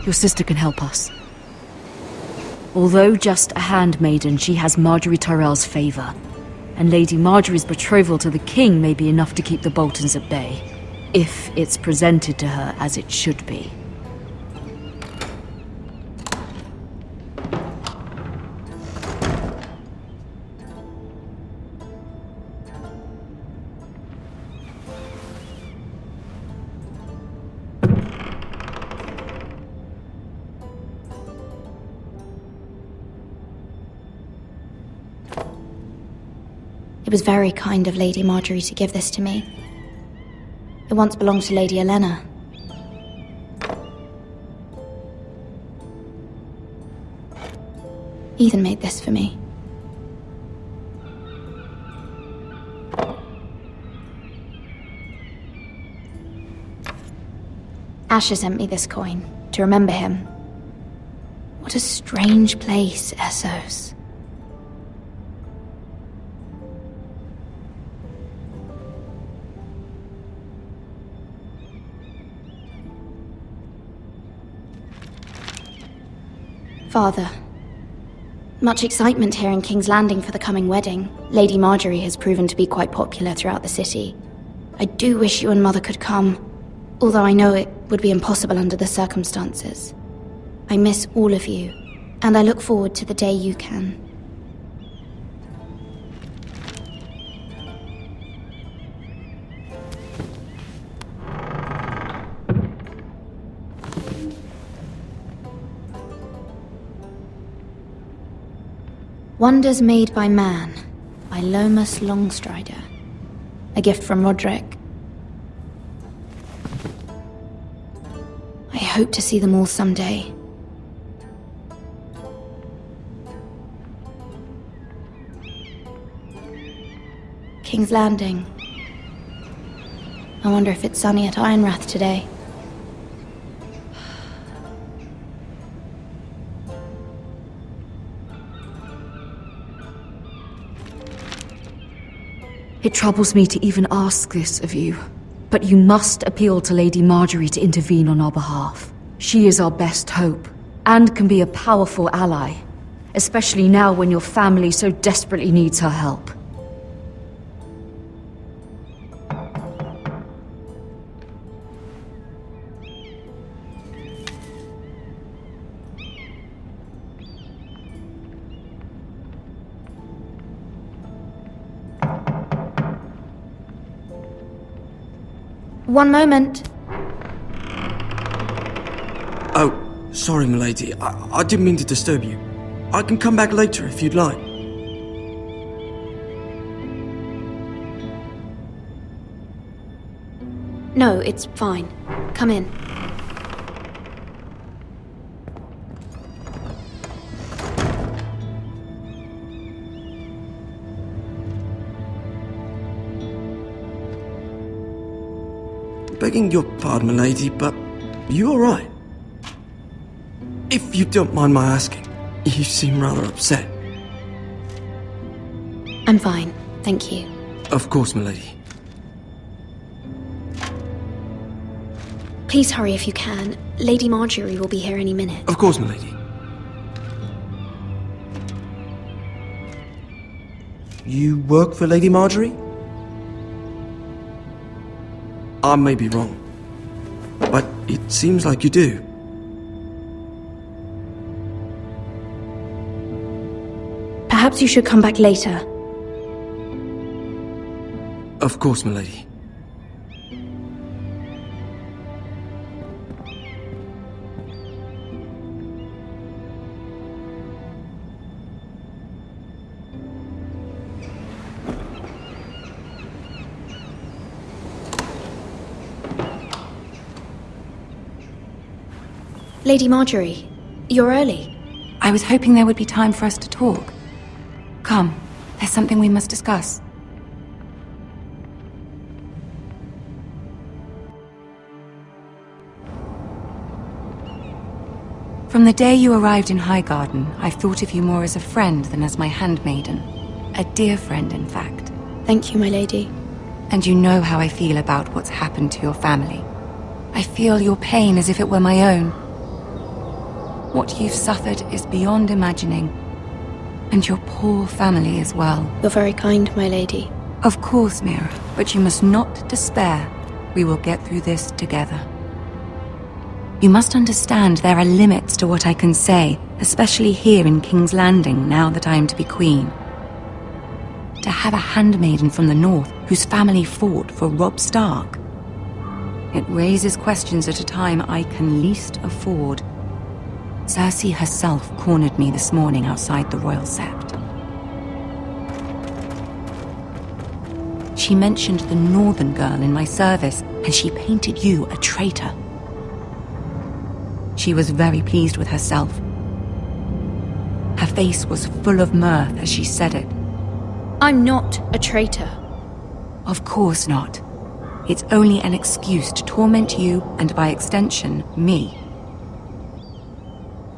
Your sister can help us. Although just a handmaiden, she has Marjorie Tyrell's favor. And Lady Marjorie's betrothal to the king may be enough to keep the Boltons at bay, if it's presented to her as it should be. It was very kind of Lady Marjorie to give this to me. It once belonged to Lady Elena. Ethan made this for me. Asher sent me this coin to remember him. What a strange place, Essos. Father, much excitement here in King's Landing for the coming wedding. Lady Marjorie has proven to be quite popular throughout the city. I do wish you and Mother could come, although I know it would be impossible under the circumstances. I miss all of you, and I look forward to the day you can. Wonders Made by Man, by Lomas Longstrider. A gift from Roderick. I hope to see them all someday. King's Landing. I wonder if it's sunny at Ironrath today. It troubles me to even ask this of you, but you must appeal to Lady Marjorie to intervene on our behalf. She is our best hope, and can be a powerful ally, especially now when your family so desperately needs her help. One moment. Oh, sorry, milady. I didn't mean to disturb you. I can come back later if you'd like. No, it's fine. Come in. Begging your pardon, milady, but you all right? If you don't mind my asking, you seem rather upset. I'm fine, thank you. Of course, milady. Please hurry if you can. Lady Marjorie will be here any minute. Of course, milady. You work for Lady Marjorie? I may be wrong, but it seems like you do. Perhaps you should come back later. Of course, milady. Lady Marjorie, you're early. I was hoping there would be time for us to talk. Come, there's something we must discuss. From the day you arrived in Highgarden, I've thought of you more as a friend than as my handmaiden. A dear friend, in fact. Thank you, my lady. And you know how I feel about what's happened to your family. I feel your pain as if it were my own. What you've suffered is beyond imagining. And your poor family as well. You're very kind, my lady. Of course, Mira, but you must not despair. We will get through this together. You must understand there are limits to what I can say, especially here in King's Landing, now that I am to be queen. To have a handmaiden from the north whose family fought for Robb Stark. It raises questions at a time I can least afford. Cersei herself cornered me this morning outside the Royal Sept. She mentioned the northern girl in my service, and she painted you a traitor. She was very pleased with herself. Her face was full of mirth as she said it. I'm not a traitor. Of course not. It's only an excuse to torment you, and by extension, me.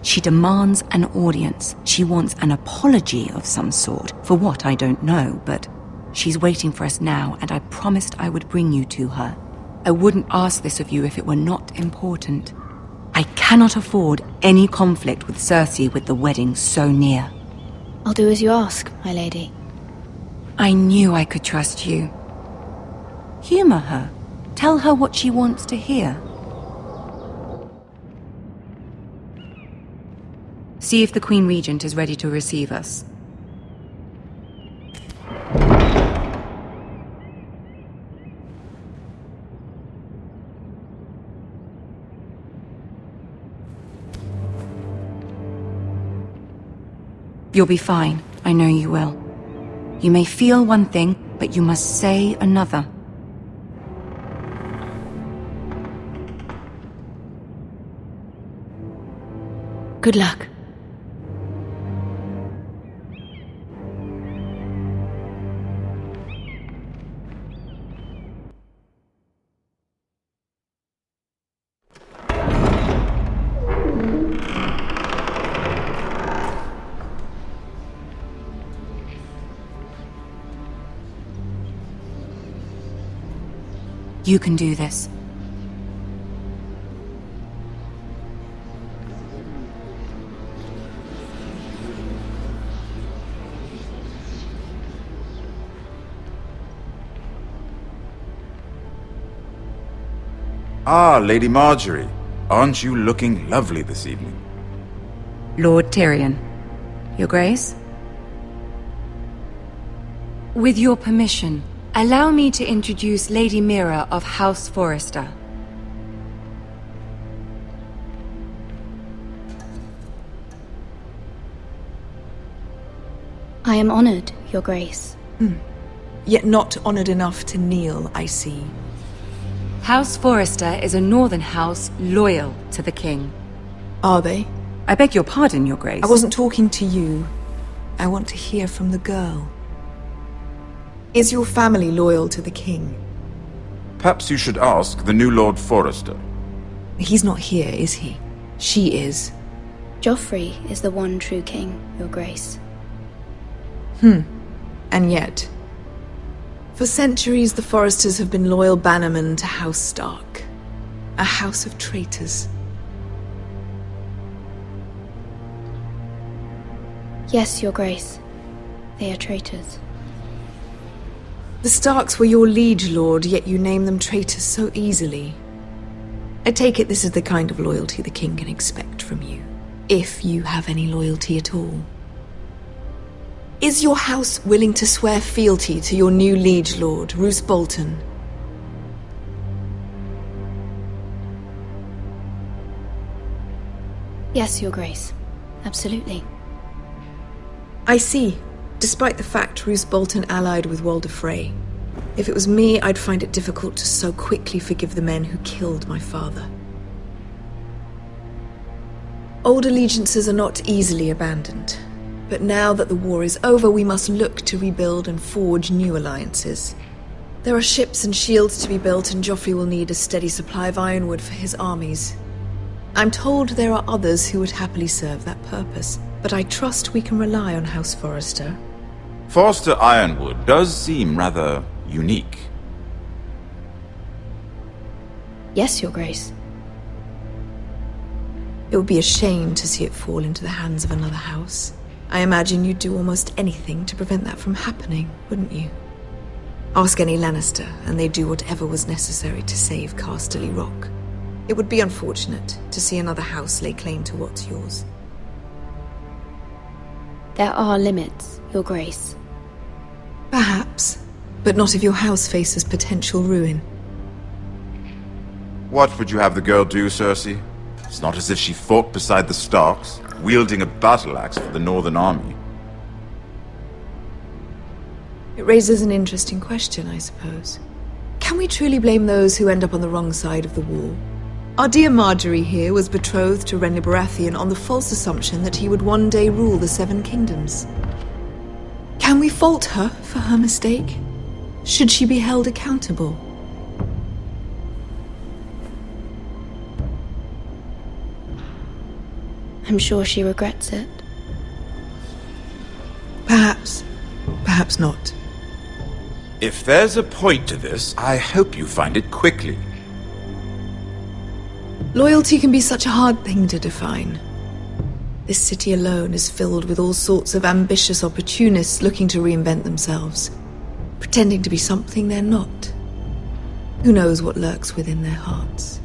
She demands an audience. She wants an apology of some sort, for what I don't know, but she's waiting for us now, and I promised I would bring you to her. I wouldn't ask this of you if it were not important. I cannot afford any conflict with Cersei with the wedding so near. I'll do as you ask, my lady. I knew I could trust you. Humor her. Tell her what she wants to hear. See if the Queen Regent is ready to receive us. You'll be fine. I know you will. You may feel one thing, but you must say another. Good luck. You can do this. Ah, Lady Marjorie. Aren't you looking lovely this evening? Lord Tyrion. Your Grace? With your permission, allow me to introduce Lady Mira of House Forrester. I am honored, Your Grace. Yet not honored enough to kneel, I see. House Forrester is a northern house loyal to the king. Are they? I beg your pardon, Your Grace. I wasn't talking to you. I want to hear from the girl. Is your family loyal to the king? Perhaps you should ask the new Lord Forrester. He's not here, is he? She is. Joffrey is the one true king, Your Grace. And yet, for centuries the Forresters have been loyal bannermen to House Stark. A house of traitors. Yes, Your Grace. They are traitors. The Starks were your liege lord, yet you name them traitors so easily. I take it this is the kind of loyalty the king can expect from you, if you have any loyalty at all. Is your house willing to swear fealty to your new liege lord, Roose Bolton? Yes, Your Grace. Absolutely. I see. Despite the fact Roose Bolton allied with Walder Frey. If it was me, I'd find it difficult to so quickly forgive the men who killed my father. Old allegiances are not easily abandoned. But now that the war is over, we must look to rebuild and forge new alliances. There are ships and shields to be built, and Joffrey will need a steady supply of ironwood for his armies. I'm told there are others who would happily serve that purpose, but I trust we can rely on House Forrester. Forrester Ironwood does seem rather unique. Yes, Your Grace. It would be a shame to see it fall into the hands of another house. I imagine you'd do almost anything to prevent that from happening, wouldn't you? Ask any Lannister, and they'd do whatever was necessary to save Casterly Rock. It would be unfortunate to see another house lay claim to what's yours. There are limits, Your Grace. Perhaps, but not if your house faces potential ruin. What would you have the girl do, Cersei? It's not as if she fought beside the Starks, wielding a battle axe for the Northern Army. It raises an interesting question, I suppose. Can we truly blame those who end up on the wrong side of the wall? Our dear Marjorie here was betrothed to Renly Baratheon on the false assumption that he would one day rule the Seven Kingdoms. Can we fault her for her mistake? Should she be held accountable? I'm sure she regrets it. Perhaps. Perhaps not. If there's a point to this, I hope you find it quickly. Loyalty can be such a hard thing to define. This city alone is filled with all sorts of ambitious opportunists looking to reinvent themselves, pretending to be something they're not. Who knows what lurks within their hearts?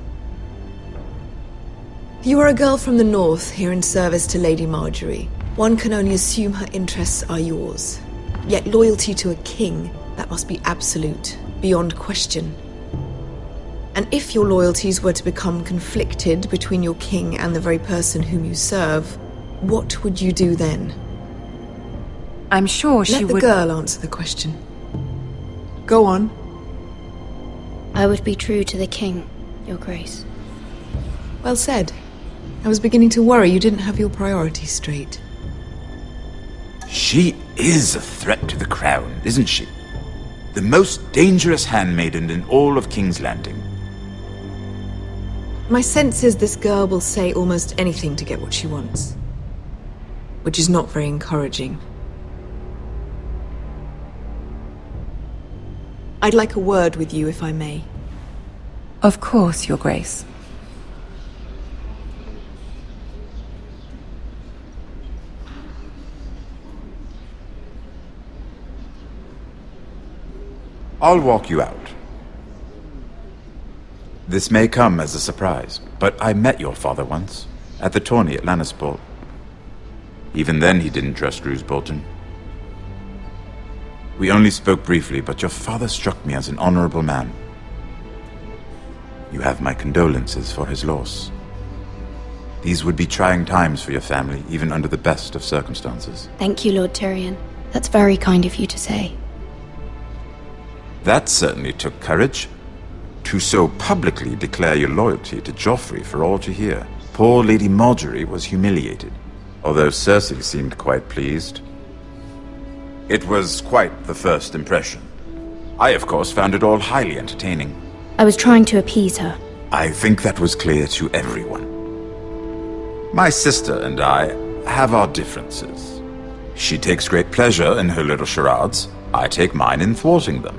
You are a girl from the north here in service to Lady Marjorie. One can only assume her interests are yours. Yet loyalty to a king, that must be absolute, beyond question. And if your loyalties were to become conflicted between your king and the very person whom you serve, what would you do then? I'm sure she would... Let the girl answer the question. Go on. I would be true to the king, Your Grace. Well said. I was beginning to worry you didn't have your priorities straight. She is a threat to the crown, isn't she? The most dangerous handmaiden in all of King's Landing. My sense is this girl will say almost anything to get what she wants. Which is not very encouraging. I'd like a word with you, if I may. Of course, Your Grace. I'll walk you out. This may come as a surprise, but I met your father once, at the tourney at Lannisport. Even then he didn't trust Roose Bolton. We only spoke briefly, but your father struck me as an honorable man. You have my condolences for his loss. These would be trying times for your family, even under the best of circumstances. Thank you, Lord Tyrion. That's very kind of you to say. That certainly took courage. To so publicly declare your loyalty to Joffrey for all to hear. Poor Lady Marjorie was humiliated, although Cersei seemed quite pleased. It was quite the first impression. I, of course, found it all highly entertaining. I was trying to appease her. I think that was clear to everyone. My sister and I have our differences. She takes great pleasure in her little charades. I take mine in thwarting them.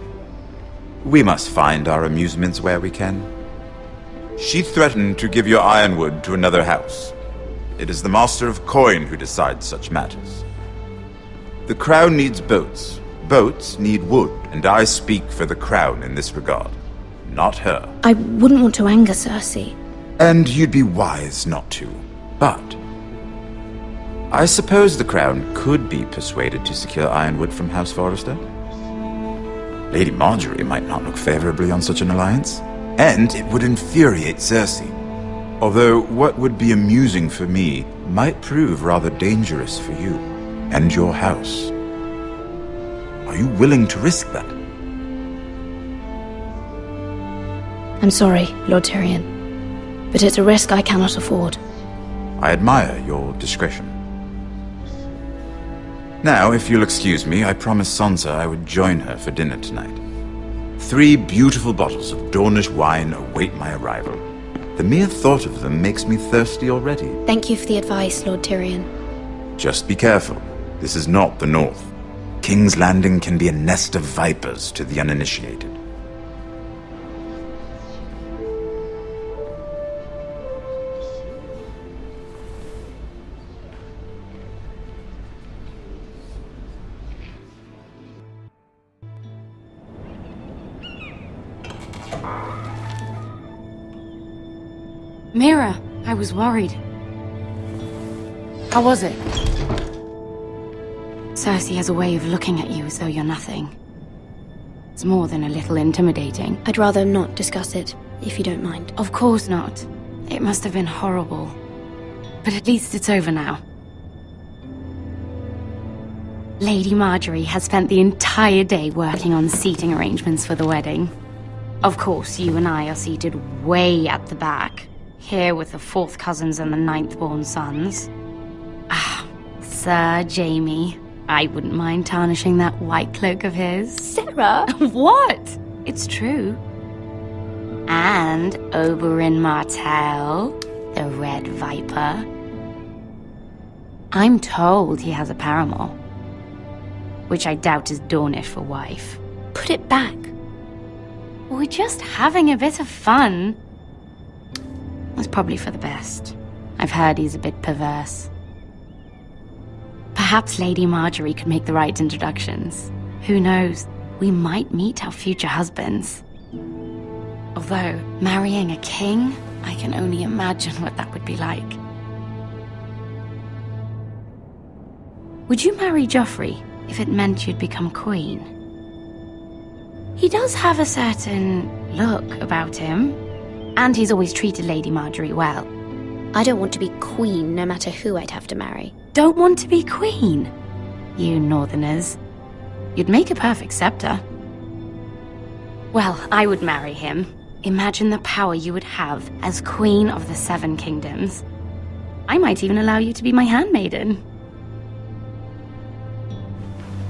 We must find our amusements where we can. She threatened to give your ironwood to another house. It is the Master of Coin who decides such matters. The crown needs boats. Boats need wood, and I speak for the crown in this regard, not her. I wouldn't want to anger Cersei. And you'd be wise not to. But I suppose the crown could be persuaded to secure ironwood from House Forrester. Lady Marjorie might not look favorably on such an alliance, and it would infuriate Cersei. Although what would be amusing for me might prove rather dangerous for you and your house. Are you willing to risk that? I'm sorry, Lord Tyrion, but it's a risk I cannot afford. I admire your discretion. Now, if you'll excuse me, I promised Sansa I would join her for dinner tonight. 3 beautiful bottles of Dornish wine await my arrival. The mere thought of them makes me thirsty already. Thank you for the advice, Lord Tyrion. Just be careful. This is not the North. King's Landing can be a nest of vipers to the uninitiated. Mira, I was worried. How was it? Cersei has a way of looking at you as though you're nothing. It's more than a little intimidating. I'd rather not discuss it, if you don't mind. Of course not. It must have been horrible. But at least it's over now. Lady Marjorie has spent the entire day working on seating arrangements for the wedding. Of course, you and I are seated way at the back, here with the 4th cousins and the 9th-born sons. Ah, Sir Jaime. I wouldn't mind tarnishing that white cloak of his. Sarah! What? It's true. And Oberyn Martell, the Red Viper. I'm told he has a paramour, which I doubt is Dornish for wife. Put it back. We're just having a bit of fun. It's probably for the best. I've heard he's a bit perverse. Perhaps Lady Marjorie could make the right introductions. Who knows? We might meet our future husbands. Although, marrying a king, I can only imagine what that would be like. Would you marry Joffrey if it meant you'd become queen? He does have a certain look about him, and he's always treated Lady Marjorie well. I don't want to be queen no matter who I'd have to marry. Don't want to be queen? You northerners. You'd make a perfect scepter. Well, I would marry him. Imagine the power you would have as Queen of the 7 Kingdoms. I might even allow you to be my handmaiden.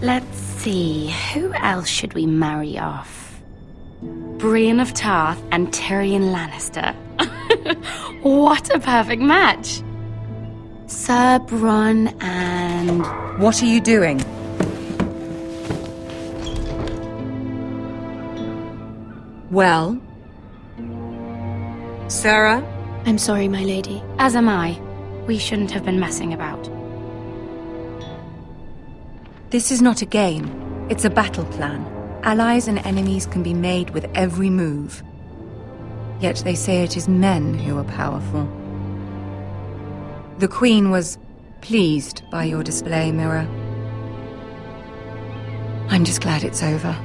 Let's see, who else should we marry off? Brienne of Tarth and Tyrion Lannister. What a perfect match! Sir Bronn and... What are you doing? Well? Sarah? I'm sorry, my lady. As am I. We shouldn't have been messing about. This is not a game. It's a battle plan. Allies and enemies can be made with every move. Yet they say it is men who are powerful. The Queen was pleased by your display, Mira. I'm just glad it's over.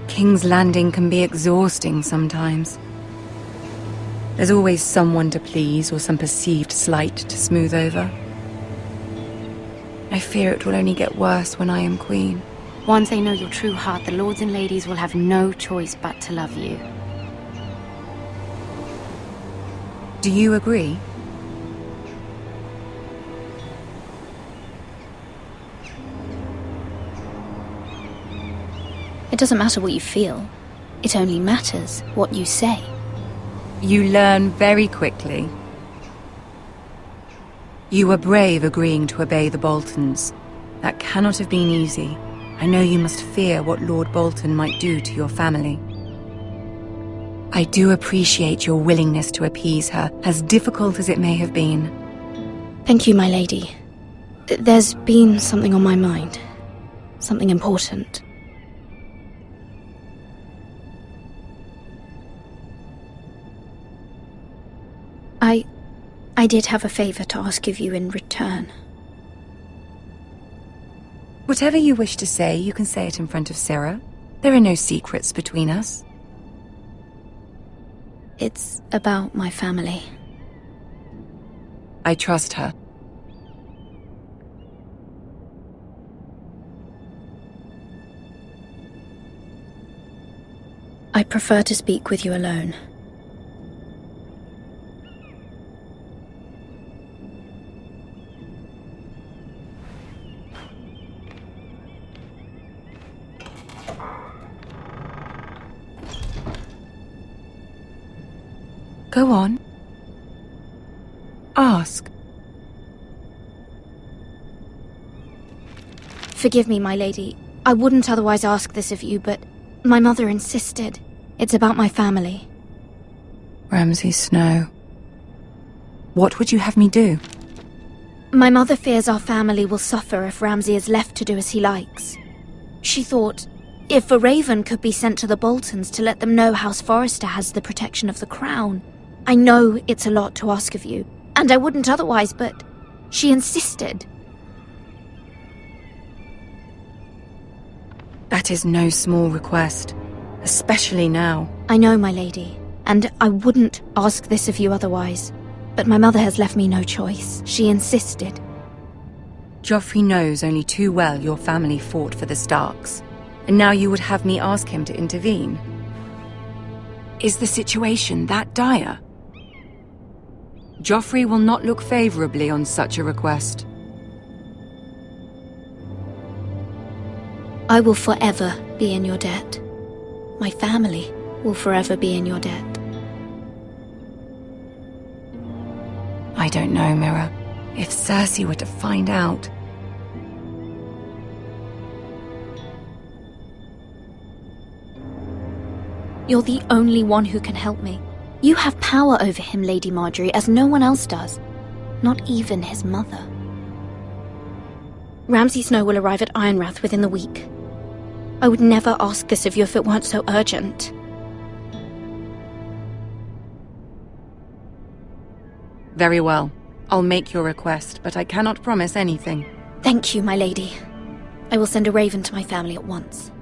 King's Landing can be exhausting sometimes. There's always someone to please or some perceived slight to smooth over. I fear it will only get worse when I am queen. Once they know your true heart, the lords and ladies will have no choice but to love you. Do you agree? It doesn't matter what you feel. It only matters what you say. You learn very quickly. You were brave agreeing to obey the Boltons. That cannot have been easy. I know you must fear what Lord Bolton might do to your family. I do appreciate your willingness to appease her, as difficult as it may have been. Thank you, my lady. There's been something on my mind. Something important. I did have a favor to ask of you in return. Whatever you wish to say, you can say it in front of Sarah. There are no secrets between us. It's about my family. I trust her. I prefer to speak with you alone. Go on. Ask. Forgive me, my lady. I wouldn't otherwise ask this of you, but my mother insisted. It's about my family. Ramsay Snow. What would you have me do? My mother fears our family will suffer if Ramsay is left to do as he likes. She thought, If a raven could be sent to the Boltons to let them know House Forrester has the protection of the crown. I know it's a lot to ask of you, and I wouldn't otherwise, but she insisted. That is no small request, especially now. I know, my lady, and I wouldn't ask this of you otherwise. But my mother has left me no choice. She insisted. Joffrey knows only too well your family fought for the Starks, and now you would have me ask him to intervene. Is the situation that dire? Joffrey will not look favorably on such a request. I will forever be in your debt. My family will forever be in your debt. I don't know, Mira. If Cersei were to find out... You're the only one who can help me. You have power over him, Lady Marjorie, as no one else does. Not even his mother. Ramsay Snow will arrive at Ironrath within the week. I would never ask this of you if it weren't so urgent. Very well. I'll make your request, but I cannot promise anything. Thank you, my lady. I will send a raven to my family at once.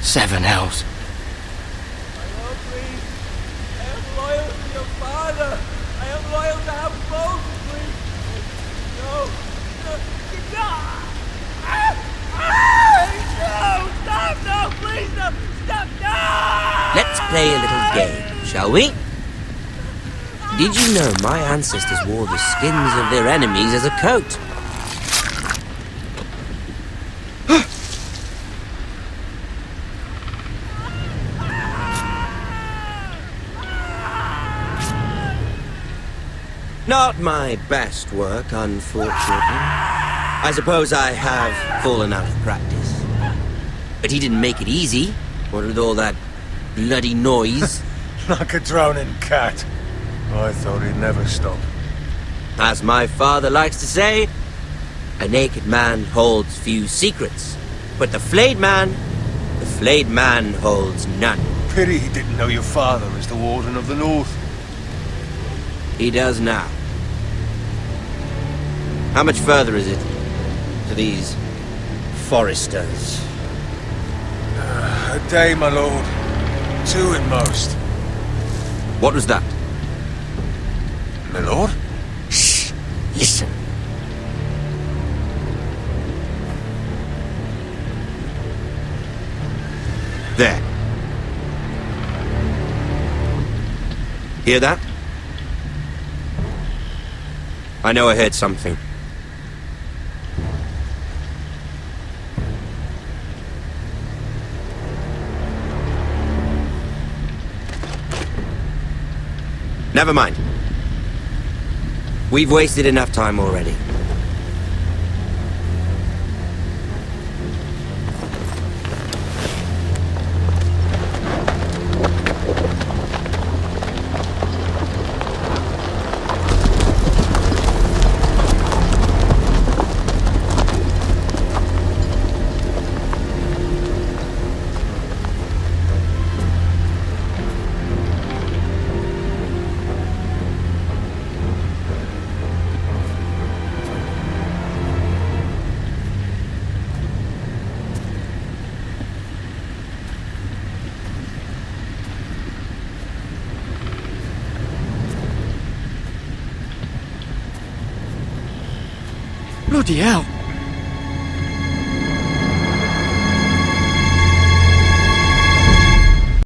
Seven hells. I am loyal to your father. I am loyal to House Bolton, please. No. Stop, no, please, no. Stop, no. Let's play a little game, shall we? Did you know my ancestors wore the skins of their enemies as a coat? Not my best work, unfortunately. I suppose I have fallen out of practice. But he didn't make it easy, what with all that bloody noise. Like a droning cat. I thought he'd never stop. As my father likes to say, a naked man holds few secrets. But the flayed man holds none. Pity he didn't know your father is the Warden of the North. He does now. How much further is it to these Forresters? A day, my lord. 2 at most. What was that? My lord? Shh! Listen. There. Hear that? I know I heard something. Never mind. We've wasted enough time already. Bloody hell!